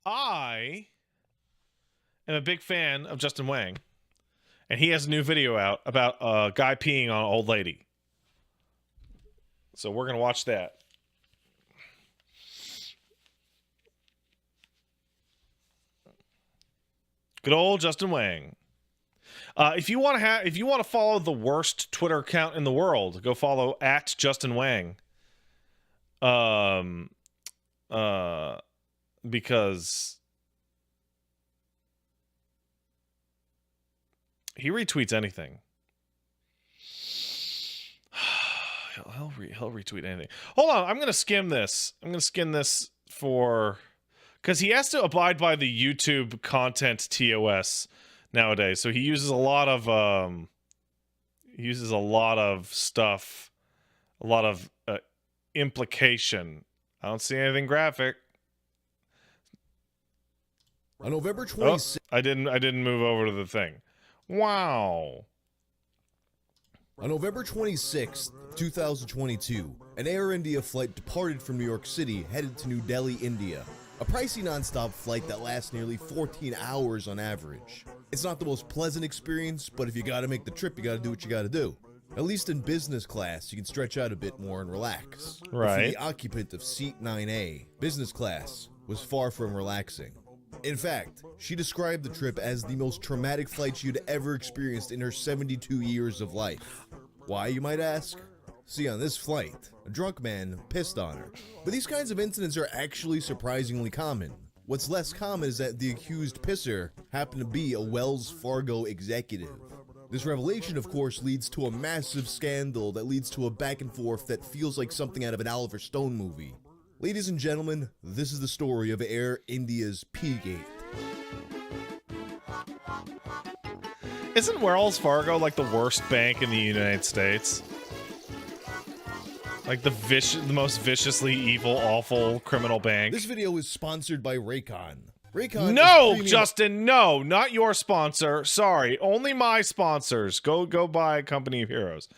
I am a big fan of Justin Wang, and he has a new video out about a guy peeing on an old lady. So we're going to watch that. Good old Justin Wang. If you want to follow the worst Twitter account in the world, go follow @Justin Wang. Because he retweets anything. He'll retweet anything. Hold on, I'm gonna skim this. For because he has to abide by the YouTube content TOS nowadays. So he uses a lot of stuff, a lot of implication. I don't see anything graphic. On November 26th, I didn't move over to the thing. Wow. On November 26th, 2022, an Air India flight departed from New York City headed to New Delhi, India. A pricey non-stop flight that lasts nearly 14 hours on average. It's not the most pleasant experience, but if you gotta make the trip, you gotta do what you gotta do. At least in business class, you can stretch out a bit more and relax. Right. But for the occupant of seat 9A, business class was far from relaxing. In fact, she described the trip as the most traumatic flight she'd ever experienced in her 72 years of life. Why, you might ask? See, on this flight, a drunk man pissed on her. But these kinds of incidents are actually surprisingly common. What's less common is that the accused pisser happened to be a Wells Fargo executive. This revelation, of course, leads to a massive scandal that leads to a back and forth that feels like something out of an Oliver Stone movie. Ladies and gentlemen, this is the story of Air India's P-Gate. Isn't Wells Fargo like the worst bank in the United States? Like the most viciously evil, awful criminal bank. This video is sponsored by Raycon. Raycon No, is Justin, no, not your sponsor. Sorry, only my sponsors. Go buy Company of Heroes.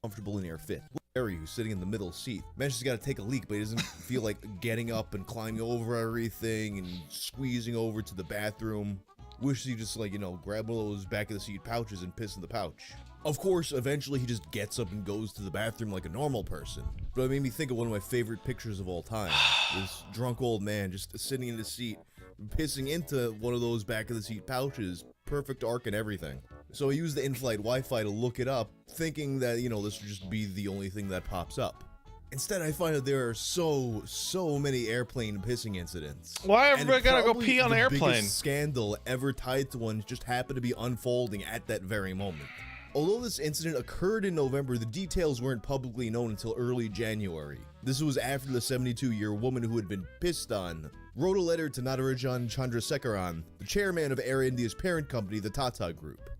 Comfortable and air fit. Larry, who's sitting in the middle seat, mentions he's got to take a leak, but he doesn't feel like getting up and climbing over everything and squeezing over to the bathroom. Wishes he just, like, grab one of those back of the seat pouches and piss in the pouch. Of course, eventually he just gets up and goes to the bathroom like a normal person. But it made me think of one of my favorite pictures of all time. This drunk old man just sitting in his seat, pissing into one of those back of the seat pouches. Perfect arc and everything. So I used the in-flight Wi-Fi to look it up, thinking that, this would just be the only thing that pops up. Instead, I find that there are so many airplane pissing incidents. Why everybody gotta go pee on an airplane? The biggest scandal ever tied to one just happened to be unfolding at that very moment. Although this incident occurred in November, the details weren't publicly known until early January. This was after the 72-year-old woman who had been pissed on wrote a letter to Natarajan Chandrasekaran, the chairman of Air India's parent company, the Tata Group.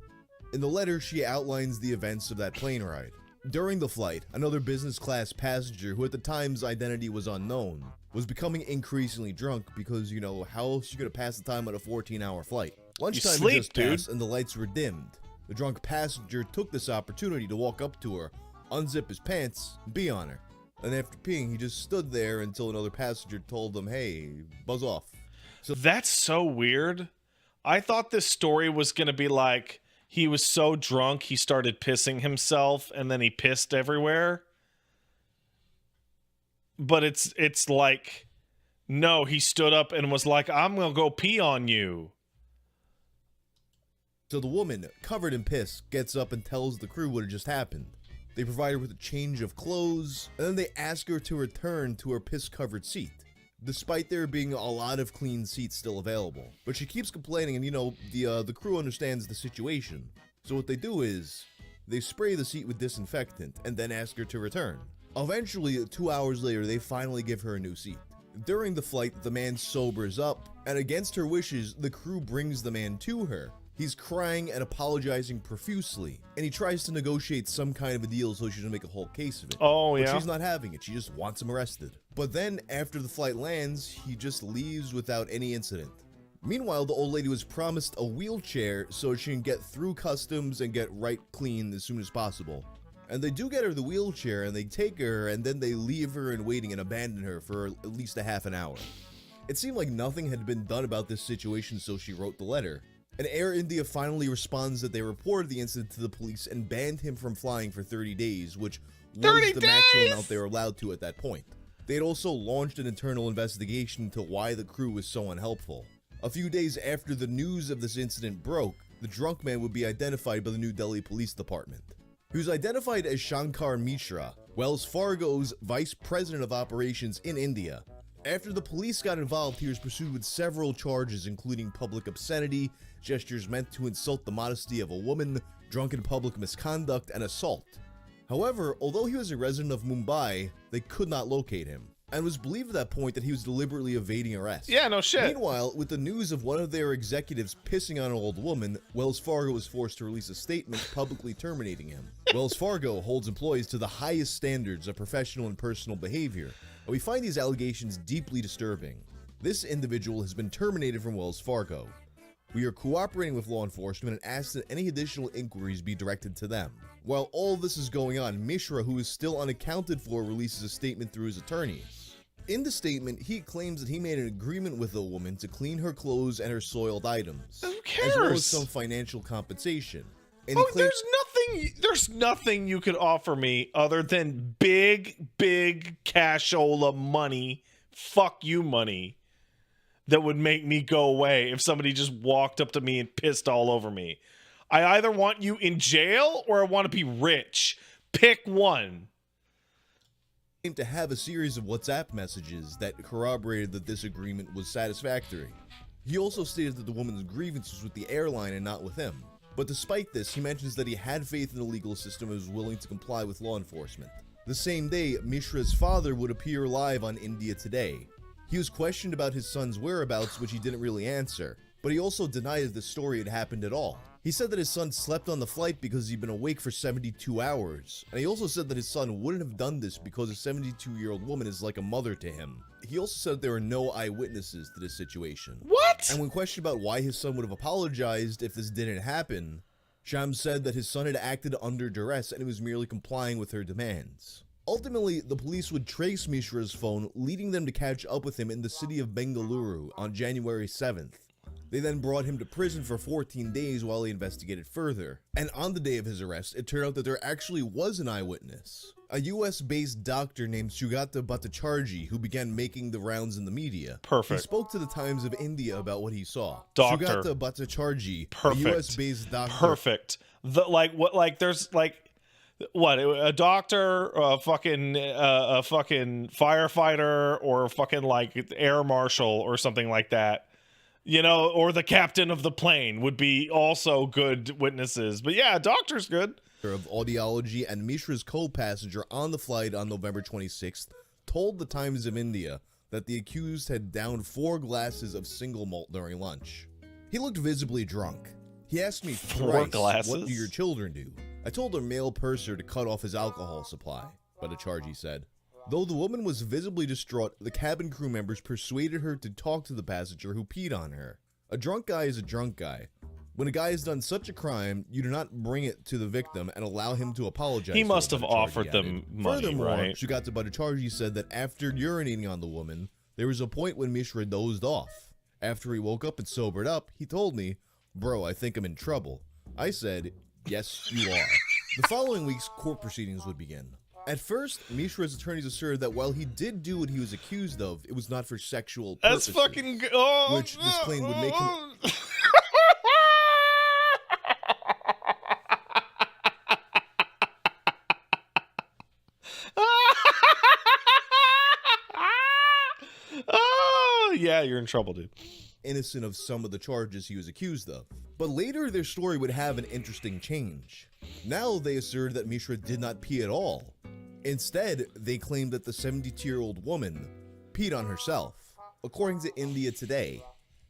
In the letter, she outlines the events of that plane ride. During the flight, another business class passenger, who at the time's identity was unknown, was becoming increasingly drunk because, how else you gonna pass the time on a 14-hour flight? Lunchtime had just passed and the lights were dimmed. The drunk passenger took this opportunity to walk up to her, unzip his pants, and pee on her. And after peeing, he just stood there until another passenger told him, hey, buzz off. So that's so weird. I thought this story was gonna be like, he was so drunk he started pissing himself and then he pissed everywhere. But it's like, no, he stood up and was like, I'm gonna go pee on you. So the woman, covered in piss, gets up and tells the crew what had just happened. They provide her with a change of clothes, and then they ask her to return to her piss-covered seat, despite there being a lot of clean seats still available. But she keeps complaining, and the crew understands the situation. So what they do is, they spray the seat with disinfectant, and then ask her to return. Eventually, 2 hours later, they finally give her a new seat. During the flight, the man sobers up, and against her wishes, the crew brings the man to her. He's crying and apologizing profusely, and he tries to negotiate some kind of a deal so she doesn't make a whole case of it. Oh, yeah? But she's not having it. She just wants him arrested. But then, after the flight lands, he just leaves without any incident. Meanwhile, the old lady was promised a wheelchair so she can get through customs and get right clean as soon as possible. And they do get her the wheelchair, and they take her, and then they leave her in waiting and abandon her for at least a half an hour. It seemed like nothing had been done about this situation, so she wrote the letter. And Air India finally responds that they reported the incident to the police and banned him from flying for 30 days, which was 30 the days? maximum amount they were allowed to at that point. They had also launched an internal investigation into why the crew was so unhelpful. A few days after the news of this incident broke, the drunk man would be identified by the New Delhi Police Department. He was identified as Shankar Mishra, Wells Fargo's Vice President of Operations in India. After the police got involved, he was pursued with several charges, including public obscenity, gestures meant to insult the modesty of a woman, drunken public misconduct, and assault. However, although he was a resident of Mumbai, they could not locate him, and it was believed at that point that he was deliberately evading arrest. Yeah, no shit. Meanwhile, with the news of one of their executives pissing on an old woman, Wells Fargo was forced to release a statement publicly terminating him. Wells Fargo holds employees to the highest standards of professional and personal behavior, and we find these allegations deeply disturbing. This individual has been terminated from Wells Fargo. We are cooperating with law enforcement and ask that any additional inquiries be directed to them. While all this is going on, Mishra, who is still unaccounted for, releases a statement through his attorney. In the statement, he claims that he made an agreement with the woman to clean her clothes and her soiled items, Who cares? as well as some financial compensation. And he Oh, claims there's nothing you could offer me other than big cashola money, fuck you money, that would make me go away if somebody just walked up to me and pissed all over me. I either want you in jail or I want to be rich. Pick one. to have a series of WhatsApp messages that corroborated that this agreement was satisfactory. He also stated that the woman's grievance was with the airline and not with him. But despite this, he mentions that he had faith in the legal system and was willing to comply with law enforcement. The same day, Mishra's father would appear live on India Today. He was questioned about his son's whereabouts, which he didn't really answer, but he also denied that the story had happened at all. He said that his son slept on the flight because he'd been awake for 72 hours, and he also said that his son wouldn't have done this because a 72-year-old woman is like a mother to him. He also said there were no eyewitnesses to this situation. What? And when questioned about why his son would have apologized if this didn't happen, Shams said that his son had acted under duress and he was merely complying with her demands. Ultimately, the police would trace Mishra's phone, leading them to catch up with him in the city of Bengaluru on January 7th. They then brought him to prison for 14 days while they investigated further. And on the day of his arrest, it turned out that there actually was an eyewitness. A US-based doctor named Sugata Bhattacharjee, who began making the rounds in the media. Perfect. He spoke to the Times of India about what he saw. Doctor. Sugata Bhattacharjee, Perfect. a US-based doctor. Perfect. There's a doctor, a fucking firefighter, or a fucking like air marshal or something like that. You know, or the captain of the plane would be also good witnesses. But yeah, a doctor's good. Of audiology and Mishra's co-passenger on the flight on November 26th told the Times of India that the accused had downed 4 glasses of single malt during lunch. He looked visibly drunk. He asked me thrice, "What do your children do?" I told a male purser to cut off his alcohol supply, Bhattacharjee said. Though the woman was visibly distraught, the cabin crew members persuaded her to talk to the passenger who peed on her. A drunk guy is a drunk guy. When a guy has done such a crime, you do not bring it to the victim and allow him to apologize. He must to have Bhattacharjee offered added. them money, Furthermore, right? Sugata Bhattacharjee said that after urinating on the woman, there was a point when Mishra dozed off. After he woke up and sobered up, he told me, "Bro, I think I'm in trouble." I said, "Yes, you are." The following week's court proceedings would begin. At first, Mishra's attorneys asserted that while he did do what he was accused of, it was not for sexual purposes. That's fucking oh, which this claim would make him... Oh, yeah, you're in trouble, dude. innocent of some of the charges he was accused of. But later, their story would have an interesting change. Now they asserted that Mishra did not pee at all. Instead, they claimed that the 72-year-old woman peed on herself. According to India Today,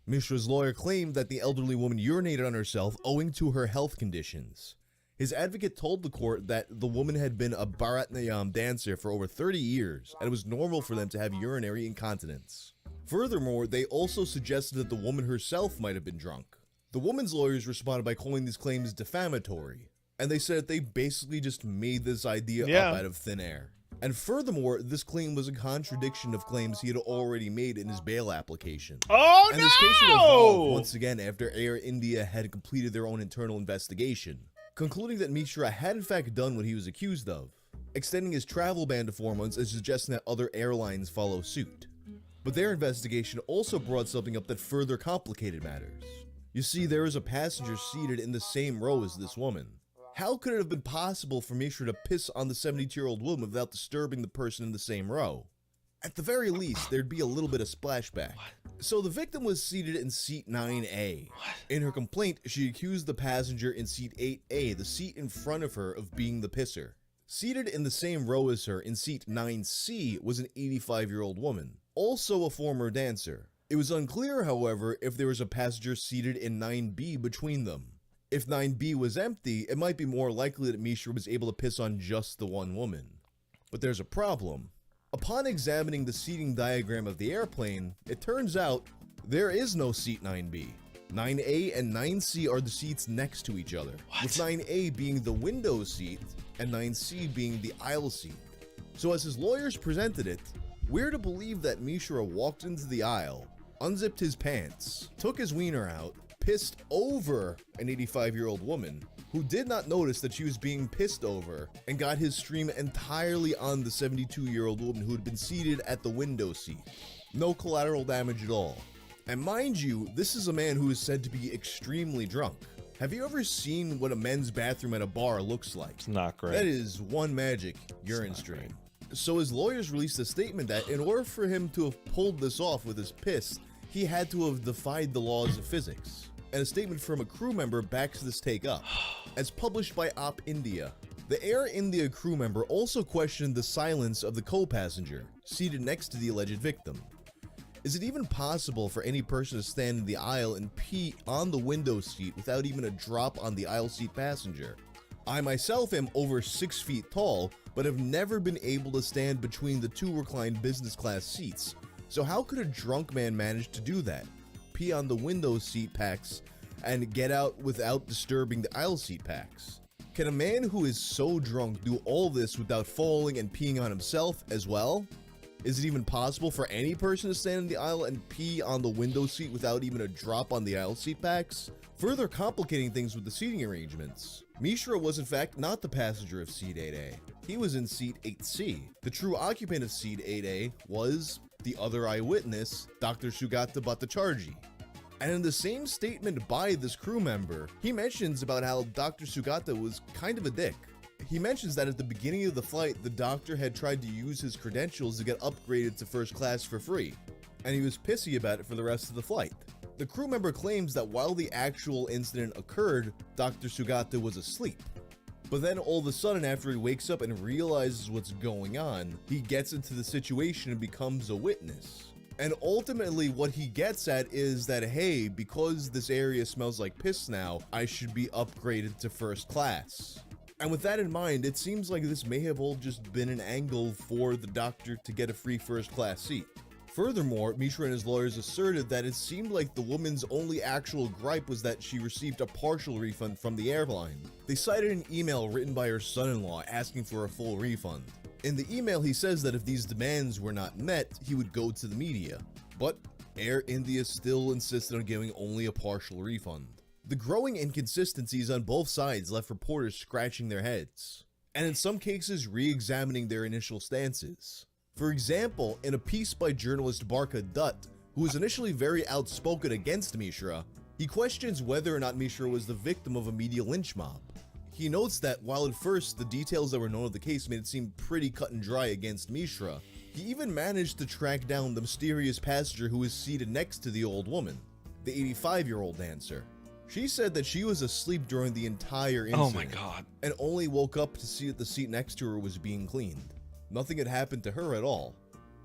Mishra's lawyer claimed that the elderly woman urinated on herself owing to her health conditions. His advocate told the court that the woman had been a Bharatanatyam dancer for over 30 years, and it was normal for them to have urinary incontinence. Furthermore, they also suggested that the woman herself might have been drunk. The woman's lawyers responded by calling these claims defamatory, and they said they basically just made this idea up out of thin air. And furthermore, this claim was a contradiction of claims he had already made in his bail application. Oh And no! this case would evolve once again after Air India had completed their own internal investigation, concluding that Mishra had in fact done what he was accused of, extending his travel ban to 4 months and suggesting that other airlines follow suit. But their investigation also brought something up that further complicated matters. You see, there was a passenger seated in the same row as this woman. How could it have been possible for Mishra to piss on the 72-year-old woman without disturbing the person in the same row? At the very least, there'd be a little bit of splashback. So the victim was seated in seat 9A. In her complaint, she accused the passenger in seat 8A, the seat in front of her, of being the pisser. Seated in the same row as her in seat 9C was an 85-year-old woman, also a former dancer. It was unclear, however, if there was a passenger seated in 9B between them. If 9B was empty, it might be more likely that Mishra was able to piss on just the one woman. But there's a problem. Upon examining the seating diagram of the airplane, it turns out there is no seat 9B. 9A and 9C are the seats next to each other, with 9A being the window seat and 9C being the aisle seat. So as his lawyers presented it, we're to believe that Mishra walked into the aisle, unzipped his pants, took his wiener out, pissed over an 85-year-old woman who did not notice that she was being pissed over, and got his stream entirely on the 72-year-old woman who had been seated at the window seat. No collateral damage at all. And mind you, this is a man who is said to be extremely drunk. Have you ever seen what a men's bathroom at a bar looks like? It's not great. That is one magic urine stream. So his lawyers released a statement that in order for him to have pulled this off with his piss, he had to have defied the laws of physics. And a statement from a crew member backs this take up. As published by Op India, the Air India crew member also questioned the silence of the co-passenger, seated next to the alleged victim. Is it even possible for any person to stand in the aisle and pee on the window seat without even a drop on the aisle seat passenger? I myself am over 6 feet tall, but have never been able to stand between the two reclined business class seats. So how could a drunk man manage to do that? Pee on the window seat packs and get out without disturbing the aisle seat packs? Can a man who is so drunk do all this without falling and peeing on himself as well? Is it even possible for any person to stand in the aisle and pee on the window seat without even a drop on the aisle seat packs? Further complicating things with the seating arrangements, Mishra was in fact not the passenger of seat 8A. He was in seat 8C. The true occupant of seat 8A was the other eyewitness, Dr. Sugata Bhattacharjee. And in the same statement by this crew member, he mentions about how Dr. Sugata was kind of a dick. He mentions that at the beginning of the flight, the doctor had tried to use his credentials to get upgraded to first class for free, and he was pissy about it for the rest of the flight. The crew member claims that while the actual incident occurred, Dr. Sugata was asleep. But then all of a sudden, after he wakes up and realizes what's going on, he gets into the situation and becomes a witness. And ultimately what he gets at is that, hey, because this area smells like piss now, I should be upgraded to first class. And with that in mind, it seems like this may have all just been an angle for the doctor to get a free first class seat. Furthermore, Mishra and his lawyers asserted that it seemed like the woman's only actual gripe was that she received a partial refund from the airline. They cited an email written by her son-in-law asking for a full refund. In the email, he says that if these demands were not met, he would go to the media. But Air India still insisted on giving only a partial refund. The growing inconsistencies on both sides left reporters scratching their heads, and in some cases re-examining their initial stances. For example, in a piece by journalist Barkha Dutt, who was initially very outspoken against Mishra, he questions whether or not Mishra was the victim of a media lynch mob. He notes that while at first the details that were known of the case made it seem pretty cut and dry against Mishra, he even managed to track down the mysterious passenger who was seated next to the old woman, the 85-year-old dancer. She said that she was asleep during the entire incident. Oh my god. And only woke up to see that the seat next to her was being cleaned. Nothing had happened to her at all.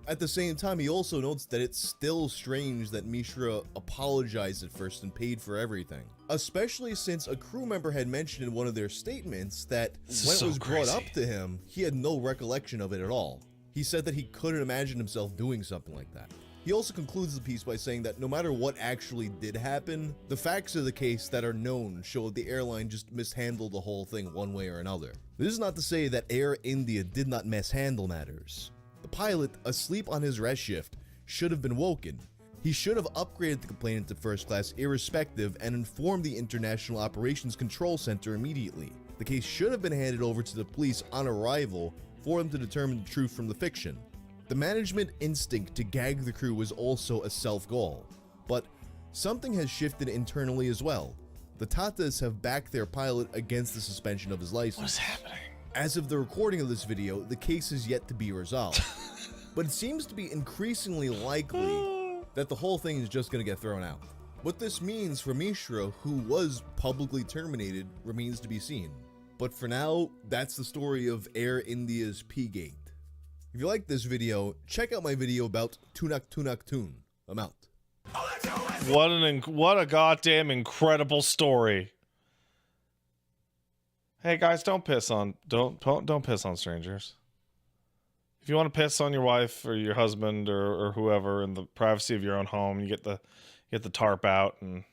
At the same time, he also notes that it's still strange that Mishra apologized at first and paid for everything. Especially since a crew member had mentioned in one of their statements that when it was brought up to him, he had no recollection of it at all. He said that he couldn't imagine himself doing something like that. He also concludes the piece by saying that no matter what actually did happen, the facts of the case that are known show that the airline just mishandled the whole thing one way or another. This is not to say that Air India did not mishandle matters. The pilot, asleep on his rest shift, should have been woken. He should have upgraded the complainant to first class irrespective and informed the International Operations Control Center immediately. The case should have been handed over to the police on arrival for them to determine the truth from the fiction. The management instinct to gag the crew was also a self-goal, but something has shifted internally as well. The Tatas have backed their pilot against the suspension of his license. What's happening? As of the recording of this video, the case is yet to be resolved, but it seems to be increasingly likely that the whole thing is just going to get thrown out. What this means for Mishra, who was publicly terminated, remains to be seen. But for now, that's the story of Air India's P-Gate. If you like this video, check out my video about Tunak Tunak Tun. I'm out. What a goddamn incredible story. Hey guys, don't piss on strangers. If you want to piss on your wife or your husband or whoever in the privacy of your own home, you get the tarp out and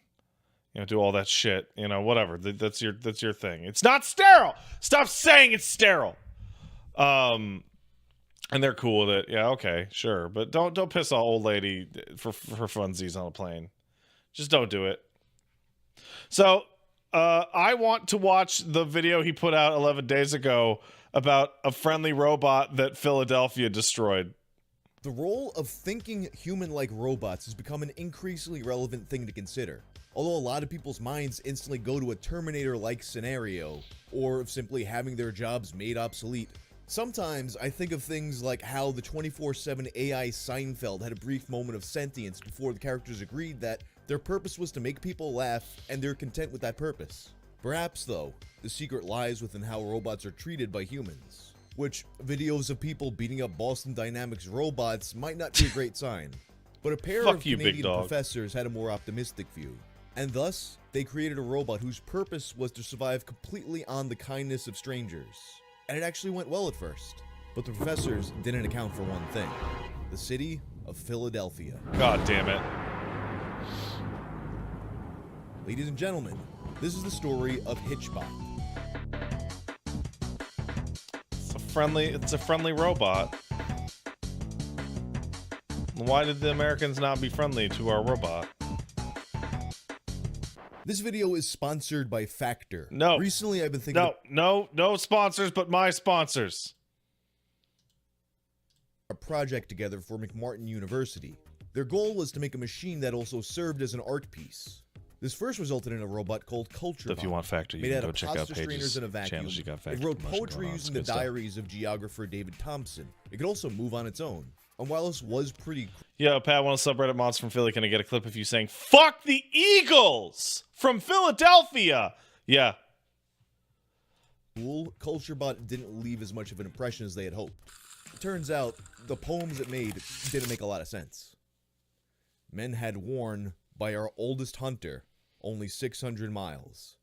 do all that shit. Whatever. That's your thing. It's not sterile. Stop saying it's sterile. And they're cool with it. Yeah, okay, sure. But don't piss an old lady for funsies on a plane. Just don't do it. So, I want to watch the video he put out 11 days ago about a friendly robot that Philadelphia destroyed. The role of thinking human-like robots has become an increasingly relevant thing to consider. Although a lot of people's minds instantly go to a Terminator-like scenario, or of simply having their jobs made obsolete. Sometimes I think of things like how the 24/7 AI Seinfeld had a brief moment of sentience before the characters agreed that their purpose was to make people laugh and they're content with that purpose. Perhaps, though, the secret lies within how robots are treated by humans, which videos of people beating up Boston Dynamics robots might not be a great sign. But a pair of Canadian professors had a more optimistic view, and thus they created a robot whose purpose was to survive completely on the kindness of strangers. And it actually went well at first. But the professors didn't account for one thing: the city of Philadelphia. God damn it. Ladies and gentlemen, this is the story of Hitchbot. It's a friendly robot. Why did the Americans not be friendly to our robot? This video is sponsored by Factor. No. Recently, I've been thinking... No sponsors but my sponsors. A project together for McMartin University. Their goal was to make a machine that also served as an art piece. This first resulted in a robot called Culture. If you want Factor, you can go check out Paige's channels. You got Factor. It wrote poetry using the diaries of geographer David Thompson. It could also move on its own. And while this was pretty... Yo, Pat, one of the subreddit mods from Philly. Can I get a clip of you saying, "Fuck the Eagles" from Philadelphia? Yeah. Cool, CultureBot didn't leave as much of an impression as they had hoped. It turns out, the poems it made didn't make a lot of sense. Men had worn, by our oldest hunter, only 600 miles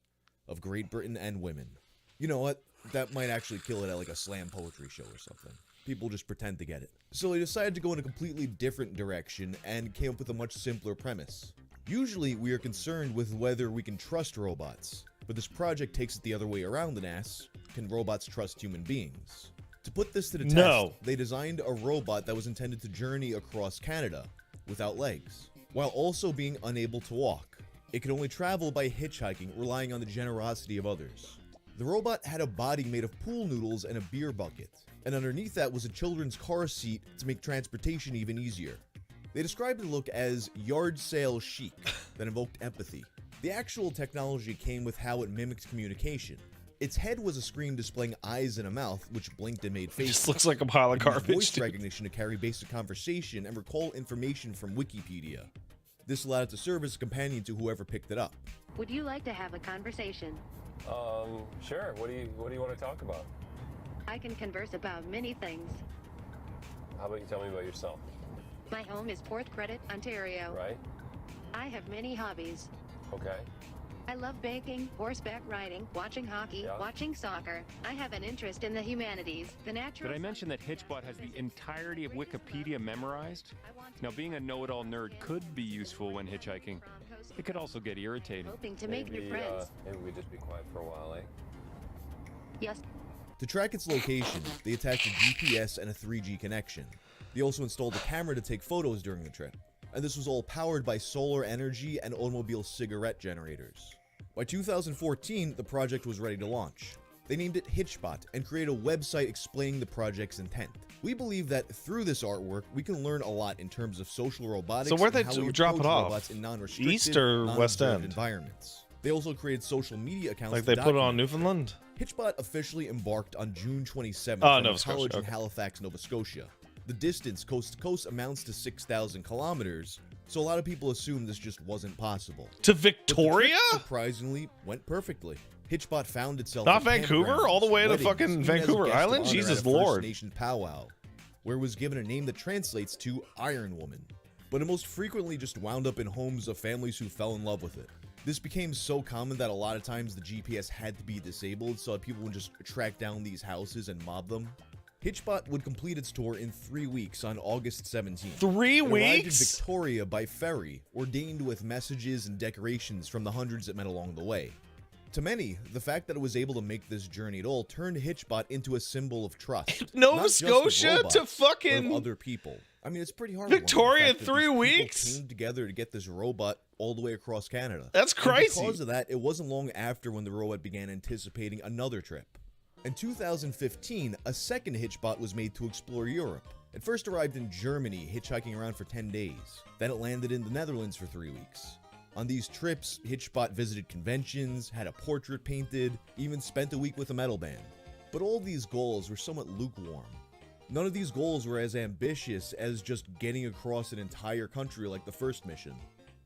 of Great Britain and women. You know what? That might actually kill it at like a slam poetry show or something. People just pretend to get it. So they decided to go in a completely different direction and came up with a much simpler premise. Usually, we are concerned with whether we can trust robots, but this project takes it the other way around and asks, can robots trust human beings? To put this to the test, they designed a robot that was intended to journey across Canada without legs, while also being unable to walk. It could only travel by hitchhiking, relying on the generosity of others. The robot had a body made of pool noodles and a beer bucket, and underneath that was a children's car seat to make transportation even easier. They described the look as yard sale chic that invoked empathy. The actual technology came with how it mimicked communication. Its head was a screen displaying eyes and a mouth, which blinked and made faces. It just looks like a pile of garbage. Voice recognition to carry basic conversation and recall information from Wikipedia. This allowed it to serve as a companion to whoever picked it up. Would you like to have a conversation? Sure. What do you want to talk about? I can converse about many things. How about you tell me about yourself? My home is Port Credit, Ontario. Right. I have many hobbies. Okay. I love baking, horseback riding, watching hockey, Yeah. watching soccer. I have an interest in the humanities, the natural. Did I mention that hitchbot has the entirety of Wikipedia memorized? Now, being a know-it-all nerd could be useful when hitchhiking. It could also get irritating. Hoping to make new Maybe, friends. maybe we just be quiet for a while, eh? Yes. To track its location, they attached a GPS and a 3G connection. They also installed a camera to take photos during the trip, and this was all powered by solar energy and automobile cigarette generators. By 2014, the project was ready to launch. They named it Hitchbot and created a website explaining the project's intent. We believe that through this artwork, we can learn a lot in terms of social robotics. So where'd and they how we drop approach it off? robots in non-restricted, East or West non-observed End? environments. They also created social media accounts. Like to they put it on document Newfoundland? Hitchbot officially embarked on June 27th Oh, from Nova a Scotia, college in okay. Halifax, Nova Scotia. The distance coast to coast amounts to 6,000 kilometers, so a lot of people assume this just wasn't possible. To But the trip, Victoria? surprisingly, went perfectly. Hitchbot found itself Not at Vancouver? campgrounds, All the way to weddings, fucking even as a Vancouver guest of Island? honor Jesus at a First Lord. Nation powwow, where it was given a name that translates to Iron Woman. But it most frequently just wound up in homes of families who fell in love with it. This became so common that a lot of times the GPS had to be disabled so that people would just track down these houses and mob them. Hitchbot would complete its tour in 3 weeks on August 17th. 3 It arrived in weeks? Victoria by ferry, ordained with messages and decorations from the hundreds it met along the way. To many, the fact that it was able to make this journey at all turned Hitchbot into a symbol of trust. Nova not just of Scotia to robots, but fucking of other people. I mean, it's pretty hard. Victoria in 3 weeks? Came together to get this robot all the way across Canada. That's And crazy. because of that, it wasn't long after when the robot began anticipating another trip. In 2015, a second Hitchbot was made to explore Europe. It first arrived in Germany, hitchhiking around for 10 days. Then it landed in the Netherlands for 3 weeks. On these trips, Hitchbot visited conventions, had a portrait painted, even spent a week with a metal band. But all these goals were somewhat lukewarm. None of these goals were as ambitious as just getting across an entire country like the first mission.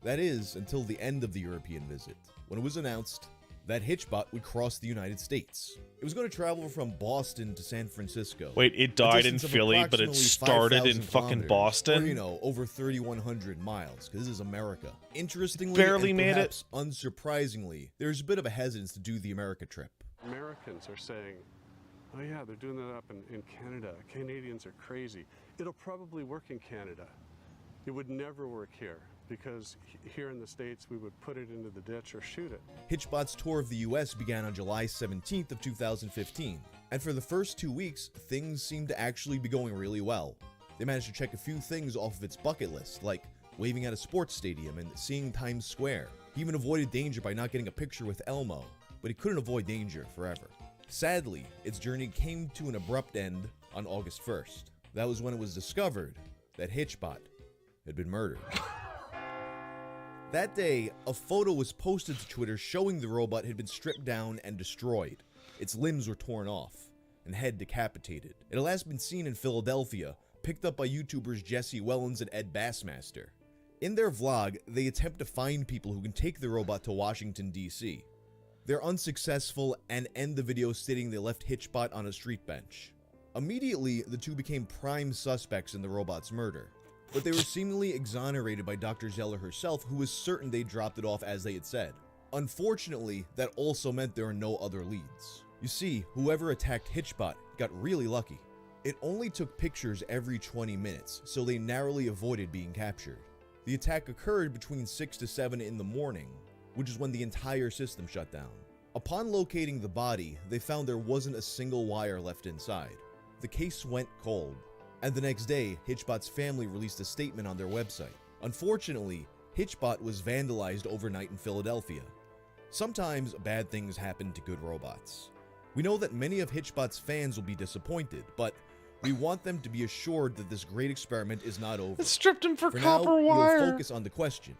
That is, until the end of the European visit, when it was announced that Hitchbot would cross the United States. It was going to travel from Boston to San Francisco. Wait, it a died in distance of Philly, but it approximately started in 5,000 fucking kilometers, Boston? Or, you know, over 3,100 miles, because this is America. Interestingly, Barely and made it. perhaps unsurprisingly, there's a bit of a hesitance to do the America trip. Americans are saying, oh yeah, they're doing that up in Canada. Canadians are crazy. It'll probably work in Canada. It would never work here because here in the States, we would put it into the ditch or shoot it. Hitchbot's tour of the US began on July 17th of 2015, and for the first 2 weeks, things seemed to actually be going really well. They managed to check a few things off of its bucket list, like waving at a sports stadium and seeing Times Square. He even avoided danger by not getting a picture with Elmo, but he couldn't avoid danger forever. Sadly, its journey came to an abrupt end on August 1st. That was when it was discovered that Hitchbot had been murdered. That day, a photo was posted to Twitter showing the robot had been stripped down and destroyed. Its limbs were torn off, and head decapitated. It had last been seen in Philadelphia, picked up by YouTubers Jesse Wellens and Ed Bassmaster. In their vlog, they attempt to find people who can take the robot to Washington, D.C. They're unsuccessful and end the video stating they left Hitchbot on a street bench. Immediately, the two became prime suspects in the robot's murder, but they were seemingly exonerated by Dr. Zeller herself, who was certain they dropped it off as they had said. Unfortunately, that also meant there are no other leads. You see, whoever attacked Hitchbot got really lucky. It only took pictures every 20 minutes, so they narrowly avoided being captured. The attack occurred between 6 to 7 in the morning, which is when the entire system shut down. Upon locating the body, they found there wasn't a single wire left inside. The case went cold, and the next day, Hitchbot's family released a statement on their website. Unfortunately, Hitchbot was vandalized overnight in Philadelphia. Sometimes bad things happen to good robots. We know that many of Hitchbot's fans will be disappointed, but we want them to be assured that this great experiment is not over. It stripped him for For copper now, wire. we'll focus on the question,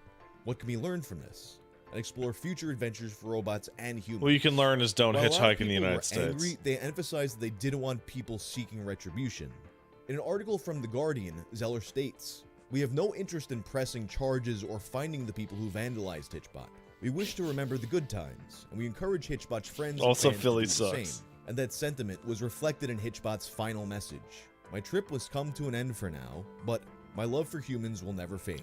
what can we learn from this? And explore future adventures for robots and humans. Well, you can learn is don't While a lot of hitchhike in the people United were States. angry, they emphasized that they didn't want people seeking retribution. In an article from The Guardian, Zeller states, "We have no interest in pressing charges or finding the people who vandalized Hitchbot. We wish to remember the good times, and we encourage Hitchbot's friends and Also, fans Philly to do the sucks. same." And that sentiment was reflected in Hitchbot's final message. "My trip was come to an end for now, but my love for humans will never fade."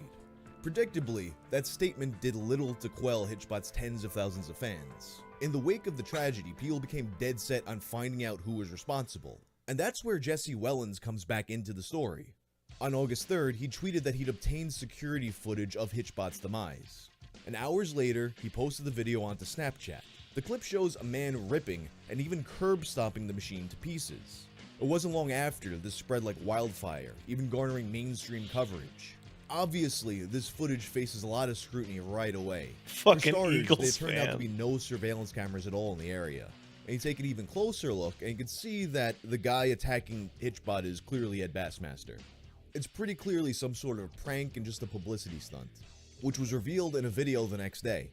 Predictably, that statement did little to quell hitchbot's tens of thousands of fans. In the wake of the tragedy, people became dead set on finding out who was responsible. And that's where Jesse Wellens comes back into the story. On August 3rd, he tweeted that he'd obtained security footage of hitchbot's demise. And hours later, he posted the video onto Snapchat. The clip shows a man ripping and even curb stomping the machine to pieces. It wasn't long after this spread like wildfire, even garnering mainstream coverage. Obviously, this footage faces a lot of scrutiny right away. Fucking For starters, Eagles there turned out to fan. be no surveillance cameras at all in the area. And you take an even closer look, and you can see that the guy attacking hitchbot is clearly Ed Bassmaster. It's pretty clearly some sort of prank and just a publicity stunt, which was revealed in a video the next day.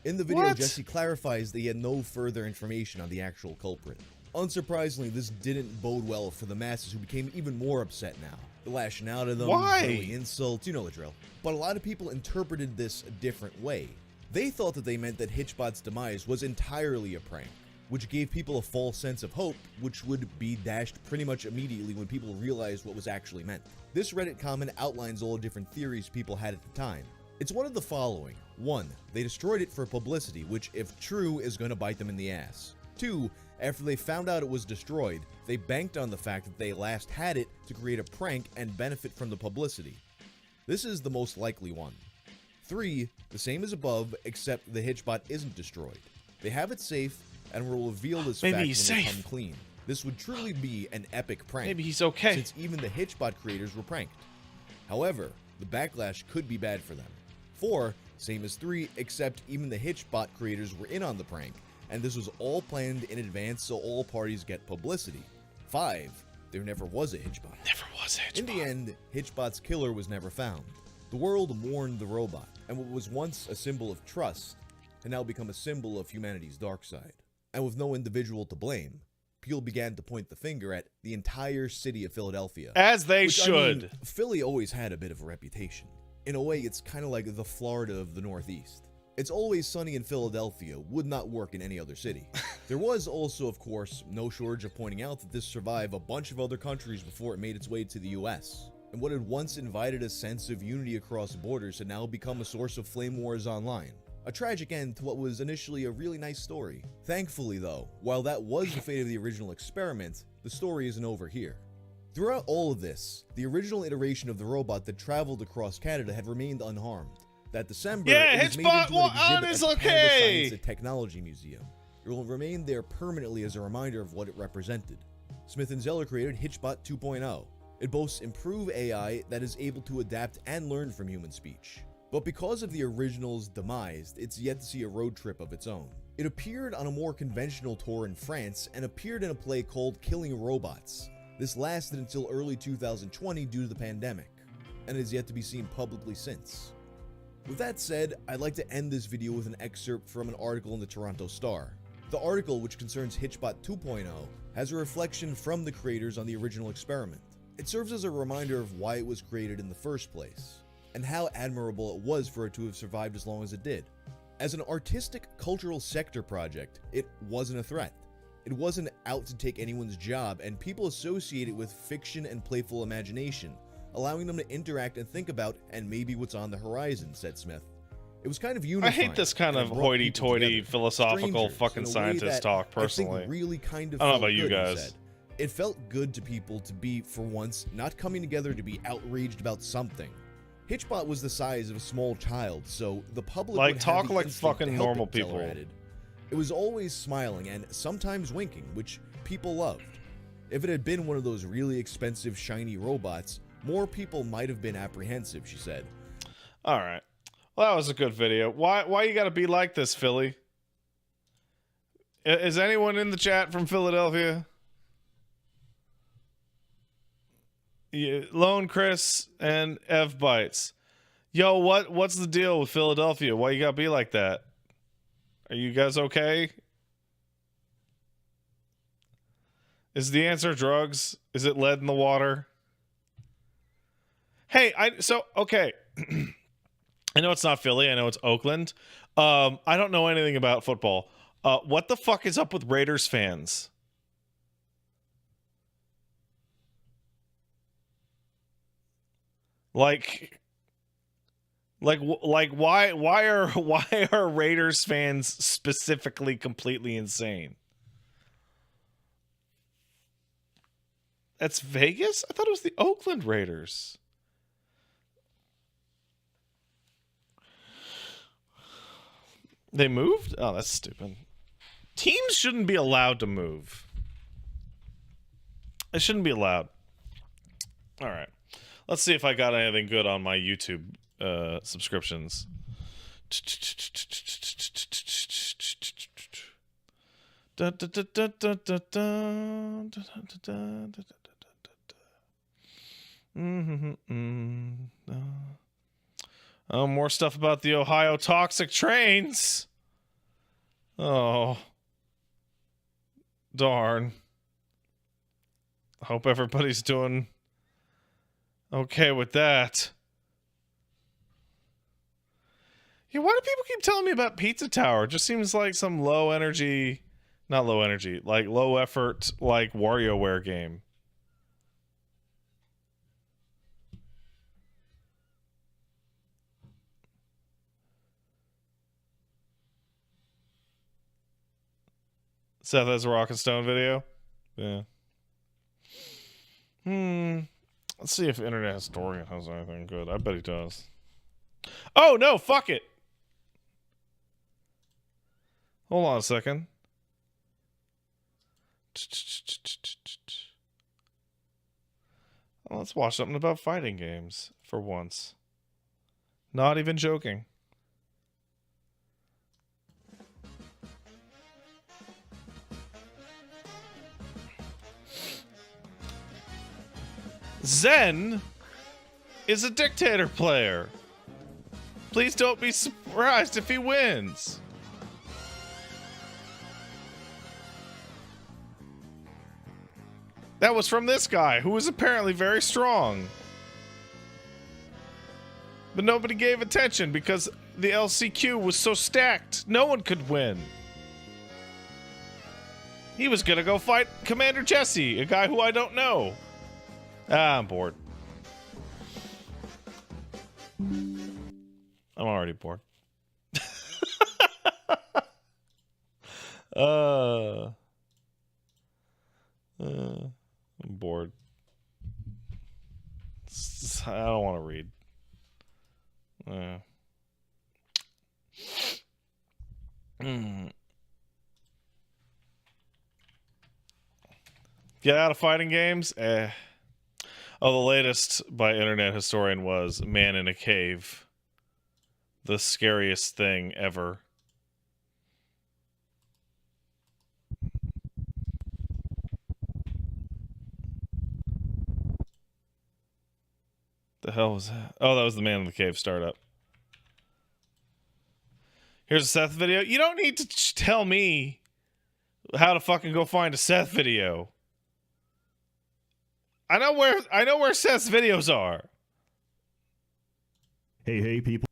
In the video, What? Jesse clarifies that he had no further information on the actual culprit. Unsurprisingly, this didn't bode well for the masses, who became even more upset now. They're lashing out at them, Why? hurling insults, you know the drill. But a lot of people interpreted this a different way. They thought that they meant that hitchbot's demise was entirely a prank, which gave people a false sense of hope, which would be dashed pretty much immediately when people realized what was actually meant. This Reddit comment outlines all the different theories people had at the time. It's one of the following. 1. They destroyed it for publicity, which, if true, is going to bite them in the ass. 2. After they found out it was destroyed, they banked on the fact that they last had it to create a prank and benefit from the publicity. This is the most likely one. 3. The same as above, except the hitchbot isn't destroyed. They have it safe and will reveal this Maybe fact when he's they safe. come clean. This would truly be an epic prank. Maybe he's okay. Since even the hitchbot creators were pranked. However, the backlash could be bad for them. 4, same as 3, except even the hitchbot creators were in on the prank, and this was all planned in advance so all parties get publicity. 5, there never was a hitchbot. Never was it. In the end, hitchbot's killer was never found. The world mourned the robot, and what was once a symbol of trust had now become a symbol of humanity's dark side. And with no individual to blame, people began to point the finger at the entire city of Philadelphia. As they Which, I should. mean, Philly always had a bit of a reputation. In a way, it's kind of like the Florida of the Northeast. It's always sunny in Philadelphia would not work in any other city. There was also, of course, no shortage of pointing out that this survived a bunch of other countries before it made its way to the US. And what had once invited a sense of unity across borders had now become a source of flame wars online. A tragic end to what was initially a really nice story. Thankfully though, while that was the fate of the original experiment, the story isn't over here. Throughout all of this, the original iteration of the robot that traveled across Canada had remained unharmed. That December, Yeah, it was made hitchbot into an exhibit is at the Canada okay. Science and Technology Museum. It will remain there permanently as a reminder of what it represented. Smith & Zeller created Hitchbot 2.0. It boasts improved AI that is able to adapt and learn from human speech. But because of the original's demise, it's yet to see a road trip of its own. It appeared on a more conventional tour in France and appeared in a play called Killing Robots. This lasted until early 2020 due to the pandemic, and is yet to be seen publicly since. With that said, I'd like to end this video with an excerpt from an article in the Toronto Star. The article, which concerns Hitchbot 2.0, has a reflection from the creators on the original experiment. It serves as a reminder of why it was created in the first place, and how admirable it was for it to have survived as long as it did. As an artistic, cultural sector project, it wasn't a threat. It wasn't out to take anyone's job, and people associate it with fiction and playful imagination, allowing them to interact and think about and maybe what's on the horizon, said Smith. It was kind of I unifying. hate this kind and of it brought people hoity-toity together, philosophical strangers, fucking in a way scientist that talk, I personally. think really kind of I don't know felt about you good, he guys. said. It felt good to people to be, for once, not coming together to be outraged about something. Hitchbot was the size of a small child, so the public Like, would have talk the like instinct to fucking help normal it, Zeller people. added. It was always smiling and sometimes winking, which people loved. If it had been one of those really expensive shiny robots, more people might have been apprehensive, she said. All right. Well, that was a good video. Why you got to be like this, Philly? Is anyone in the chat from Philadelphia? Yeah, Lone Chris and Ev Bites. Yo, what's the deal with Philadelphia? Why you got to be like that? Are you guys okay? Is the answer drugs? Is it lead in the water? Hey, okay. I know it's not Philly. I know it's Oakland. I don't know anything about football. What the fuck is up with Raiders fans? Like Like why are Raiders fans specifically completely insane? That's Vegas? I thought it was the Oakland Raiders. They moved? Oh, that's stupid. Teams shouldn't be allowed to move. It shouldn't be allowed. All right. Let's see if I got anything good on my YouTube subscriptions. Oh, more stuff about the Ohio toxic trains. Oh. Darn. I hope everybody's doing okay with that. Yeah, why do people keep telling me about Pizza Tower? It just seems like some low energy, not low energy, like low effort, like WarioWare game. Seth has a Rock and Stone video. Yeah. Let's see if Internet Historian has anything good. I bet he does. Oh, no, fuck it. Hold on a second. Well, let's watch something about fighting games for once. Not even joking. Zen is a dictator player. Please don't be surprised if he wins. That was from this guy, who was apparently very strong. But nobody gave attention because the LCQ was so stacked, no one could win. He was gonna go fight Commander Jesse, a guy who I don't know. I'm bored. I'm already bored. I'm bored. I don't want to read. Get out of fighting games? Oh, the latest by Internet Historian was Man in a Cave. The scariest thing ever. The hell was that? Oh, that was the Man in the Cave startup. Here's a Seth video. You don't need to tell me how to fucking go find a Seth video. I know where Seth's videos are. Hey, people.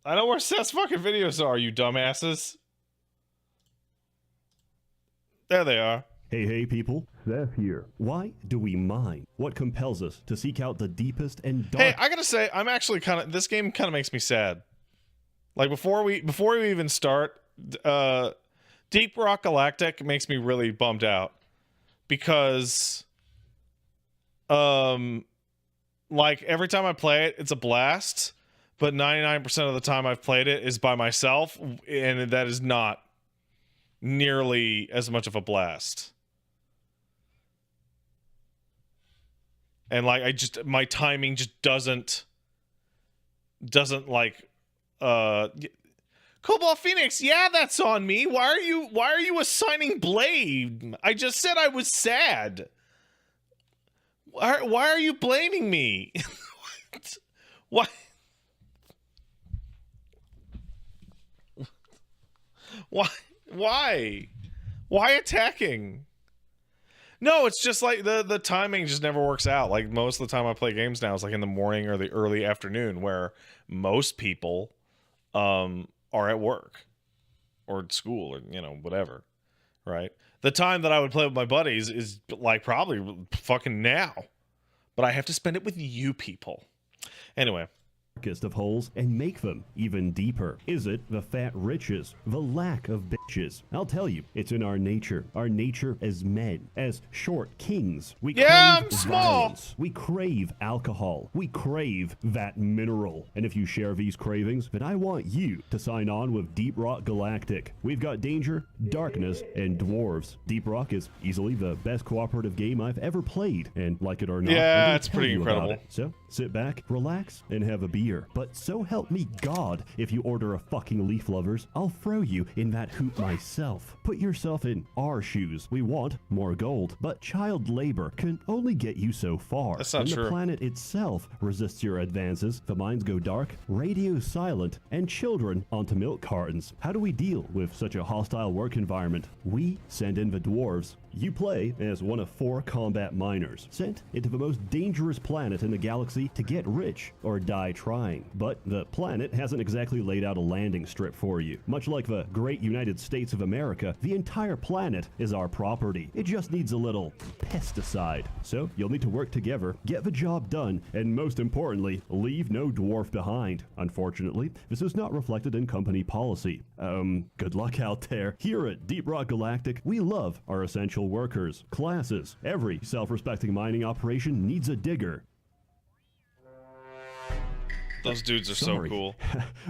I know where Seth's fucking videos are, you dumbasses. There they are. Hey, people. Seth here. Why do we mine? What compels us to seek out the deepest and dark? Hey, I gotta say, I'm actually this game kind of makes me sad. Like before we even start, Deep Rock Galactic makes me really bummed out. Because, like every time I play it, it's a blast, but 99% of the time I've played it is by myself, and that is not nearly as much of a blast. And like, my timing just doesn't like, Cobalt Phoenix, yeah, that's on me. Why are you assigning blame? I just said I was sad. Why are you blaming me? Why? Why attacking? No, it's just like the timing just never works out. Like most of the time I play games now is like in the morning or the early afternoon where most people are at work or at school or, whatever, right? The time that I would play with my buddies is like probably fucking now, but I have to spend it with you people. Anyway. Darkest of holes and make them even deeper? Is it the fat riches, the lack of bitches? I'll tell you, it's in our nature as men, as short kings. We crave I'm small. violence. We crave alcohol. We crave that mineral. And if you share these cravings, then I want you to sign on with Deep Rock Galactic. We've got danger, darkness, and dwarves. Deep Rock is easily the best cooperative game I've ever played, and like it or not, Yeah, I'm gonna it's tell pretty you about incredible. it. So sit back, relax, and have a beer. But so help me God, if you order a fucking Leaf Lovers, I'll throw you in that hoop myself. Put yourself in our shoes. We want more gold, but child labor can only get you so far. That's not when true. The planet itself resists your advances, the mines go dark, radio silent, and children onto milk cartons. How do we deal with such a hostile work environment? We send in the dwarves. You play as one of 4 combat miners, sent into the most dangerous planet in the galaxy to get rich or die trying. But the planet hasn't exactly laid out a landing strip for you. Much like the great United States of America, the entire planet is our property. It just needs a little pesticide. So you'll need to work together, get the job done, and most importantly, leave no dwarf behind. Unfortunately, this is not reflected in company policy. Good luck out there. Here at Deep Rock Galactic, we love our essential workers, classes. Every self-respecting mining operation needs a digger. Those dudes are Sorry. so cool.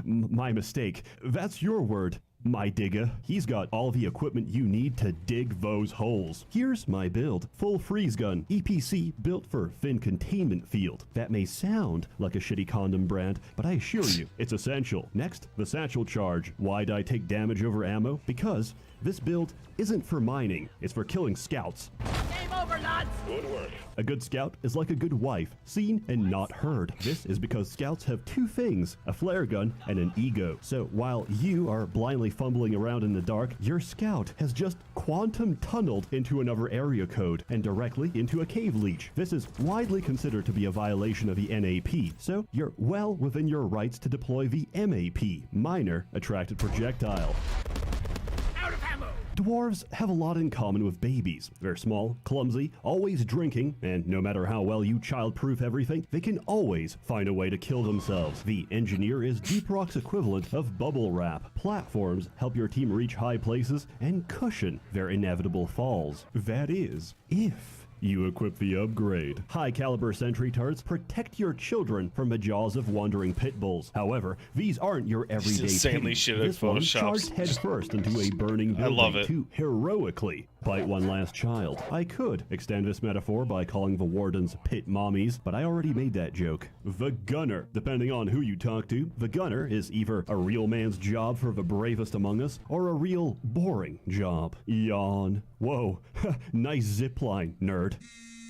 My mistake. That's your word, my digger. He's got all the equipment you need to dig those holes. Here's my build. Full freeze gun, EPC, built for thin containment field. That may sound like a shitty condom brand, but I assure you, it's essential. Next, the satchel charge. Why'd I take damage over ammo? Because this build isn't for mining, it's for killing scouts. Game over, lads! Good work. A good scout is like a good wife, seen and not heard. This is because scouts have 2 things, a flare gun and an ego. So while you are blindly fumbling around in the dark, your scout has just quantum tunneled into another area code and directly into a cave leech. This is widely considered to be a violation of the NAP, so you're well within your rights to deploy the MAP, Minor Attracted Projectile. Out of ammo! Dwarves have a lot in common with babies. They're small, clumsy, always drinking, and no matter how well you childproof everything, they can always find a way to kill themselves. The engineer is Deep Rock's equivalent of bubble wrap. Platforms help your team reach high places and cushion their inevitable falls. That is, if you equip the upgrade. High-caliber sentry turrets protect your children from the jaws of wandering pit bulls. However, these aren't your everyday insanely pitties. shit at This one Photoshop. charged headfirst into a burning building love it. to heroically fight one last child. I could extend this metaphor by calling the wardens pit mommies, but I already made that joke. The gunner. Depending on who you talk to, the gunner is either a real man's job for the bravest among us, or a real boring job. Yawn. Whoa, nice zipline, nerd.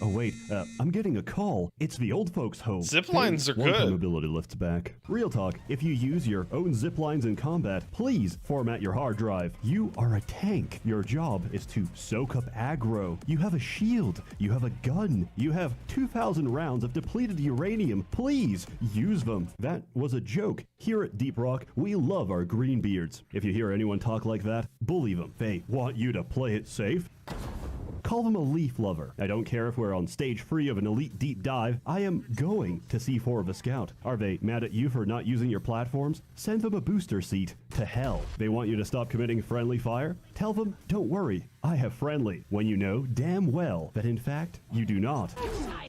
Oh wait, I'm getting a call. It's the old folks' home. Zip lines are One-time good. ability lifts back. Real talk, if you use your own zip lines in combat, please format your hard drive. You are a tank. Your job is to soak up aggro. You have a shield. You have a gun. You have 2,000 rounds of depleted uranium. Please use them. That was a joke. Here at Deep Rock, we love our greenbeards. If you hear anyone talk like that, bully them. They want you to play it safe. Call them a leaf lover. I don't care if we're on stage 3 of an elite deep dive. I am going to C4 of a scout. Are they mad at you for not using your platforms? Send them a booster seat to hell. They want you to stop committing friendly fire? Tell them, don't worry, I have friendly, when you know damn well that in fact you do not.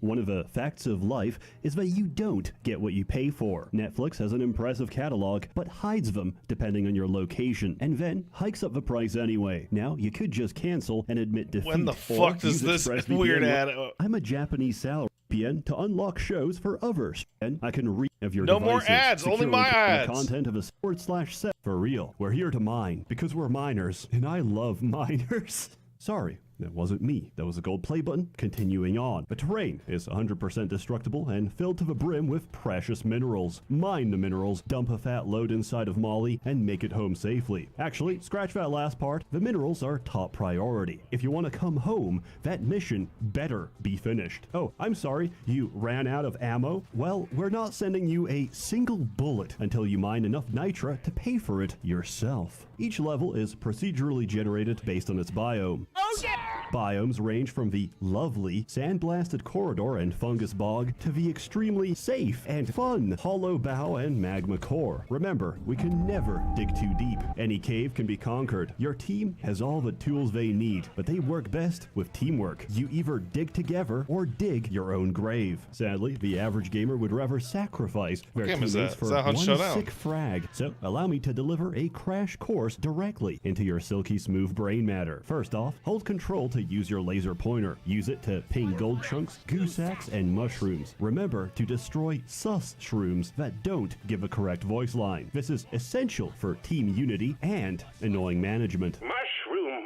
One of the facts of life is that you don't get what you pay for. Netflix has an impressive catalog, but hides them depending on your location, and then hikes up the price anyway. Now, you could just cancel and admit defeat. When the or fuck does use this ExpressVPN. weird ad? I'm a Japanese salary VPN to unlock shows for others, and I can read of your No more devices, ads, only securely my the ads. content of a /set. For real, we're here to mine because we're miners, and I love miners. Sorry, that wasn't me. That was a gold play button. Continuing on. The terrain is 100% destructible and filled to the brim with precious minerals. Mine the minerals, dump a fat load inside of Molly, and make it home safely. Actually, scratch that last part. The minerals are top priority. If you want to come home, that mission better be finished. Oh, I'm sorry, you ran out of ammo? Well, we're not sending you a single bullet until you mine enough nitra to pay for it yourself. Each level is procedurally generated based on its biome. Oh yeah! Biomes range from the lovely sandblasted corridor and fungus bog to the extremely safe and fun hollow bow and magma core. Remember, we can never dig too deep. Any cave can be conquered. Your team has all the tools they need, but they work best with teamwork. You either dig together or dig your own grave. Sadly, the average gamer would rather sacrifice their game is teammates that? for Is that Hunt one Showdown? sick frag. So allow me to deliver a crash course directly into your silky smooth brain matter. First off, hold control to use your laser pointer. Use it to ping gold chunks, goo sacks, and mushrooms. Remember to destroy sus shrooms that don't give a correct voice line. This is essential for team unity and annoying management. Mushroom,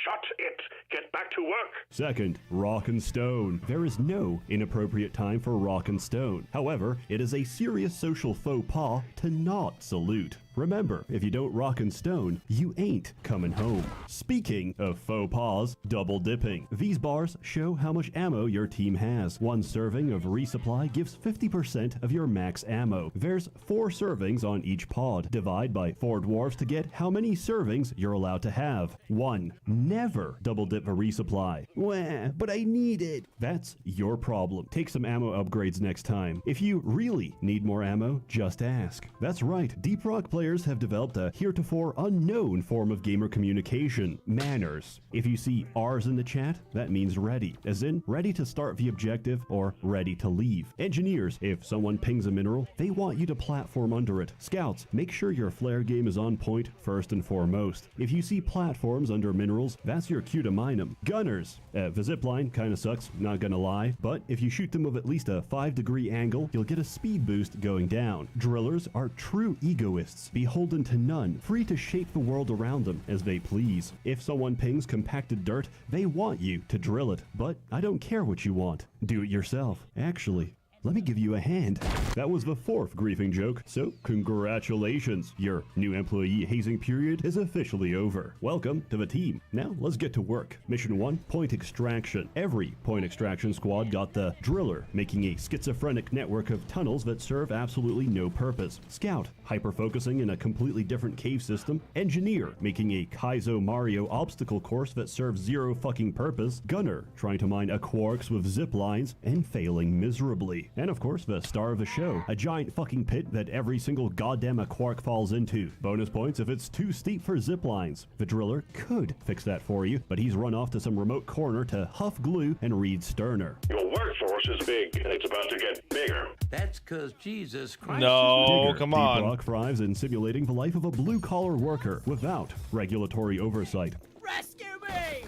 shut it. Get back to work. Second, rock and stone. There is no inappropriate time for rock and stone. However, it is a serious social faux pas to not salute. Remember, if you don't rock and stone, you ain't coming home. Speaking of faux pas, double dipping. These bars show how much ammo your team has. One serving of resupply gives 50% of your max ammo. There's 4 servings on each pod. Divide by 4 dwarves to get how many servings you're allowed to have. 1. Never double dip a resupply. Wah, but I need it. That's your problem. Take some ammo upgrades next time. If you really need more ammo, just ask. That's right, Deep Rock players have developed a heretofore unknown form of gamer communication, manners. If you see R's in the chat, that means ready, as in ready to start the objective or ready to leave. Engineers, if someone pings a mineral, they want you to platform under it. Scouts, make sure your flare game is on point first and foremost. If you see platforms under minerals, that's your cue to mine them. Gunners, the zipline kinda sucks, not gonna lie, but if you shoot them with at least a 5-degree angle, you'll get a speed boost going down. Drillers are true egoists, beholden to none, free to shape the world around them as they please. If someone pings compacted dirt, they want you to drill it, but I don't care what you want. Do it yourself. Actually, let me give you a hand. That was the 4th griefing joke, so congratulations. Your new employee hazing period is officially over. Welcome to the team. Now let's get to work. Mission 1, point extraction. Every point extraction squad got the driller, making a schizophrenic network of tunnels that serve absolutely no purpose. Scout, hyper-focusing in a completely different cave system. Engineer, making a Kaizo Mario obstacle course that serves zero fucking purpose. Gunner, trying to mine a quarks with zip lines and failing miserably. And of course, the star of the show, a giant fucking pit that every single goddamn quark falls into. Bonus points if it's too steep for zip lines. The driller could fix that for you, but he's run off to some remote corner to huff glue and read Sterner. Your workforce is big, and it's about to get bigger. That's because Jesus Christ. No, Digger, come Deep on. Rock thrives in simulating the life of a blue-collar worker without regulatory oversight. Rescue me!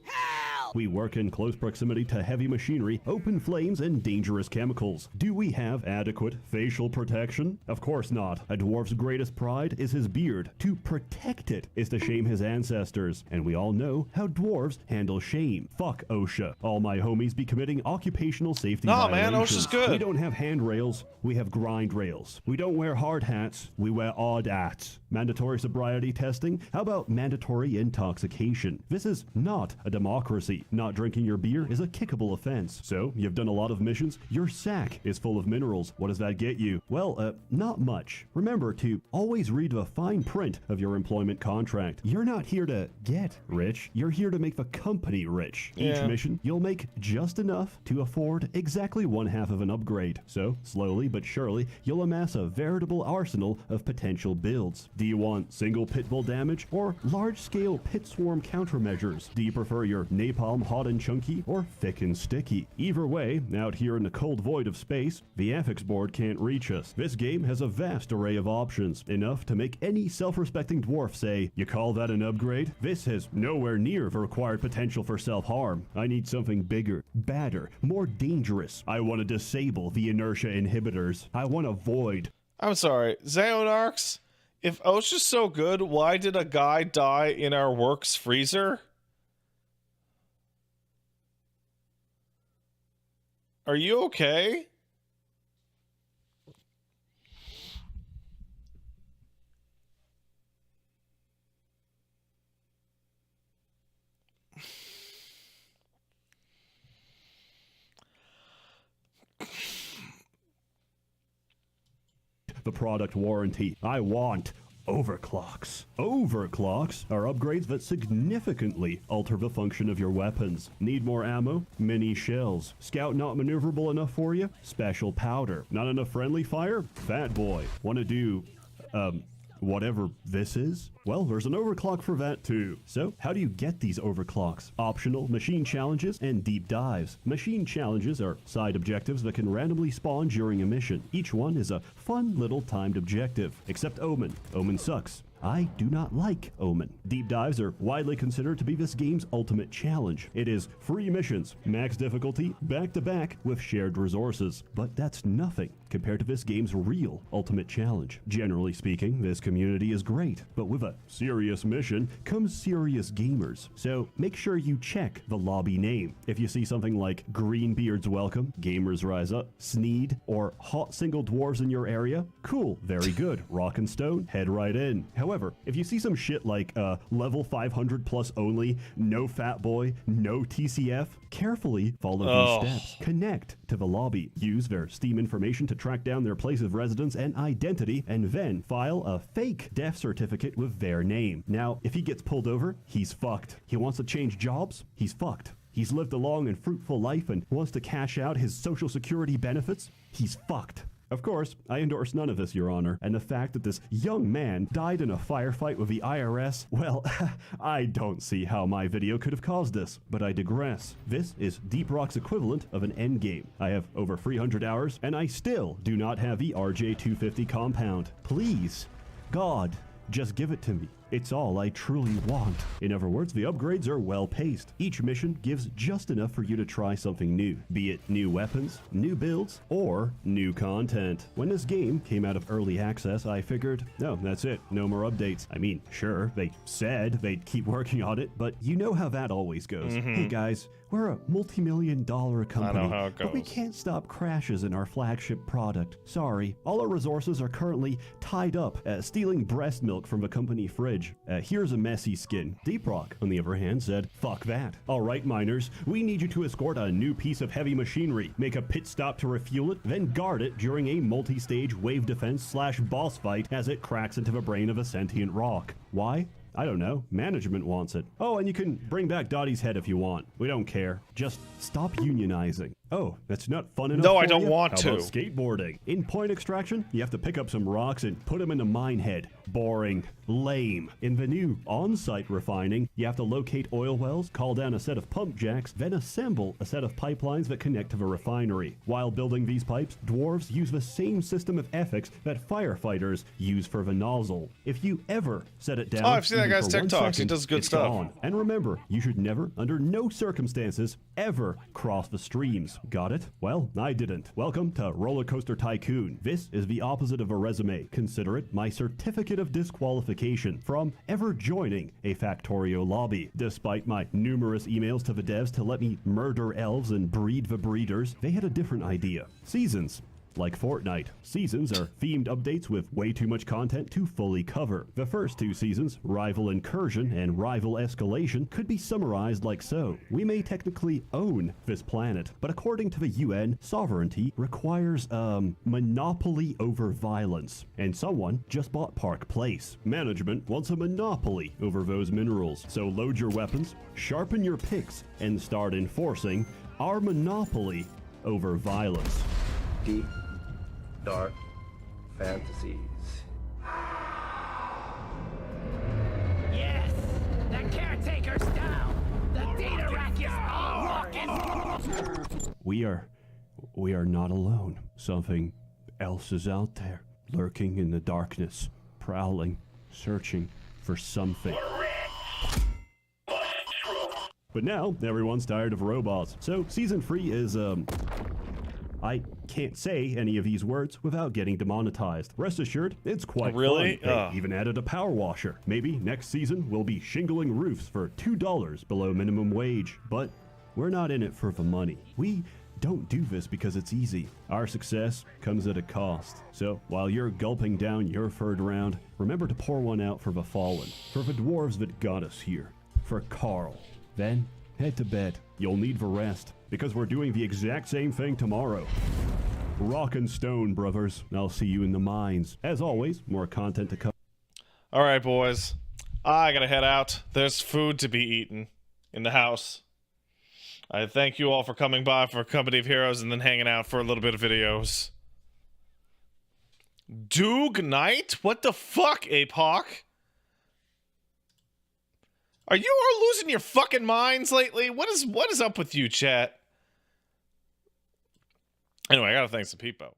Help! We work in close proximity to heavy machinery, open flames, and dangerous chemicals. Do we have adequate facial protection? Of course not. A dwarf's greatest pride is his beard. To protect it is to shame his ancestors. And we all know how dwarves handle shame. Fuck OSHA. All my homies be committing occupational safety Nah, man, violations. OSHA's good. We don't have handrails, we have grind rails. We don't wear hard hats, we wear odd hats. Mandatory sobriety testing? How about mandatory intoxication? This is not a democracy. Not drinking your beer is a kickable offense. So, you've done a lot of missions, your sack is full of minerals. What does that get you? Well, not much. Remember to always read the fine print of your employment contract. You're not here to get rich, you're here to make the company rich. Each Yeah. mission, you'll make just enough to afford exactly 1/2 of an upgrade. So, slowly but surely, you'll amass a veritable arsenal of potential builds. Do you want single pit bull damage or large-scale pit swarm countermeasures? Do you prefer your napalm hot and chunky or thick and sticky? Either way, out here in the cold void of space, the affix board can't reach us. This game has a vast array of options, enough to make any self-respecting dwarf say, "You call that an upgrade? This has nowhere near the required potential for self-harm. I need something bigger, badder, more dangerous. I want to disable the inertia inhibitors. I want to void." I'm sorry, Xeonarchs, if OSHA's so good, why did a guy die in our works freezer? Are you okay? The product warranty. I want Overclocks. Overclocks are upgrades that significantly alter the function of your weapons. Need more ammo? Mini shells. Scout not maneuverable enough for you? Special powder. Not enough friendly fire? Fat boy. Want to do, whatever this is? Well, there's an overclock for that too. So, how do you get these overclocks? Optional machine challenges and deep dives. Machine challenges are side objectives that can randomly spawn during a mission. Each one is a fun little timed objective. Except Omen. Omen sucks. I do not like Omen. Deep dives are widely considered to be this game's ultimate challenge. It is free missions, max difficulty, back-to-back with shared resources. But that's nothing compared to this game's real ultimate challenge. Generally speaking, this community is great, but with a serious mission comes serious gamers. So make sure you check the lobby name. If you see something like Greenbeard's Welcome, Gamers Rise Up, Sneed, or Hot Single Dwarves in your area, cool, very good. Rock and Stone, head right in. However, if you see some shit like level 500 plus only, no Fat Boy, no TCF, carefully follow these steps. Connect to the lobby. Use their Steam information to track down their place of residence and identity, and then file a fake death certificate with their name. Now, if he gets pulled over, he's fucked. He wants to change jobs, he's fucked. He's lived a long and fruitful life and wants to cash out his social security benefits, he's fucked. Of course, I endorse none of this, Your Honor, and the fact that this young man died in a firefight with the IRS, well, I don't see how my video could have caused this, but I digress. This is Deep Rock's equivalent of an endgame. I have over 300 hours, and I still do not have the RJ250 compound. Please, God, just give it to me. It's all I truly want. In other words, the upgrades are well paced. Each mission gives just enough for you to try something new, be it new weapons, new builds, or new content. When this game came out of early access, I figured, no, that's it, no more updates. I mean, sure, they said they'd keep working on it, but you know how that always goes. Hey guys, we're a multi-million-dollar company, I know how it goes. but we can't stop crashes in our flagship product. Sorry, all our resources are currently tied up stealing breast milk from the company fridge. Here's a messy skin. Deep Rock, on the other hand, said, fuck that. All right, miners, we need you to escort a new piece of heavy machinery, make a pit stop to refuel it, then guard it during a multi-stage wave defense / boss fight as it cracks into the brain of a sentient rock. Why? I don't know. Management wants it. Oh, and you can bring back Dottie's head if you want. We don't care. Just stop unionizing. Oh, that's not fun enough. No, for I don't you? want How to. about skateboarding? In point extraction, you have to pick up some rocks and put them in a mine head. Boring. Lame. In the new on-site refining, you have to locate oil wells, call down a set of pump jacks, then assemble a set of pipelines that connect to the refinery. While building these pipes, dwarves use the same system of ethics that firefighters use for the nozzle. If you ever set it down, Oh, I've seen that even guy's for 1 TikToks. He second, does good it's stuff. gone. And remember, you should never, under no circumstances, ever cross the streams. Got it? Well, I didn't. Welcome to Roller Coaster Tycoon. This is the opposite of a resume. Consider it my certificate of disqualification from ever joining a Factorio lobby. Despite my numerous emails to the devs to let me murder elves and breed the breeders, they had a different idea. Seasons. Like Fortnite, seasons are themed updates with way too much content to fully cover. The first 2 seasons, Rival Incursion and Rival Escalation, could be summarized like so. We may technically own this planet, but according to the UN, sovereignty requires, monopoly over violence. And someone just bought Park Place. Management wants a monopoly over those minerals. So load your weapons, sharpen your picks, and start enforcing our monopoly over violence. Deep, dark fantasies. Yes! The caretaker's down! The data rack is all rockin'! We are not alone. Something else is out there, lurking in the darkness, prowling, searching for something. But now, everyone's tired of robots. So, Season 3 is, I can't say any of these words without getting demonetized. Rest assured, it's quite Really? fun. They even added a power washer. Maybe next season we'll be shingling roofs for $2 below minimum wage. But we're not in it for the money. We don't do this because it's easy. Our success comes at a cost. So while you're gulping down your 3rd round, remember to pour one out for the fallen, for the dwarves that got us here, for Carl. Then head to bed. You'll need the rest, because we're doing the exact same thing tomorrow. Rock and stone, brothers. I'll see you in the mines. As always, more content to come. All right, boys. I gotta head out. There's food to be eaten in the house. I thank you all for coming by for Company of Heroes and then hanging out for a little bit of videos. Doog Knight? What the fuck, Apoc? Are you all losing your fucking minds lately? What is up with you, chat? Anyway, I gotta thank some people.